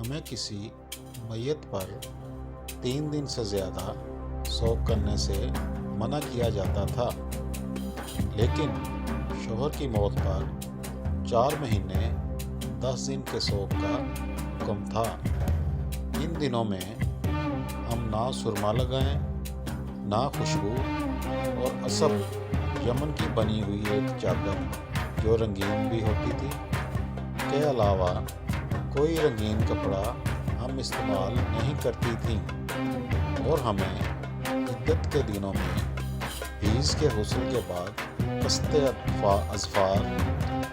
ہمیں کسی میت پر 3 دن سے زیادہ سوگ کرنے سے منع کیا جاتا تھا، لیکن شوہر کی موت پر 4 مہینے 10 دن کے سوگ کا حکم تھا۔ ان دنوں میں ہم نہ سرما لگائیں، نہ خوشبو اور عصب یمن کی بنی ہوئی ایک چادر جو رنگین بھی ہوتی تھی کے علاوہ کوئی رنگین کپڑا ہم استعمال نہیں کرتی تھیں، اور ہمیں عدت کے دنوں میں حیض کے غسل کے بعد قصد اظفار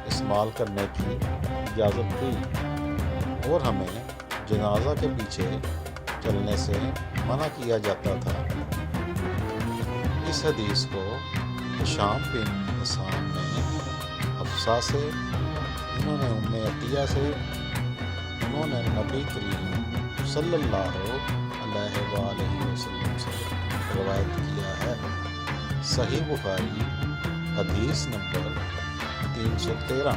استعمال کرنے کی اجازت تھی، اور ہمیں جنازہ کے پیچھے چلنے سے منع کیا جاتا تھا۔ اس حدیث کو ہشام بن حسان نے حفصہ سے، انہوں نے ام عطیہ سے، انہوں نے نبی کریم صلی اللہ علیہ وآلہ وسلم سے روایت کیا ہے۔ صحیح بخاری حدیث نمبر 313۔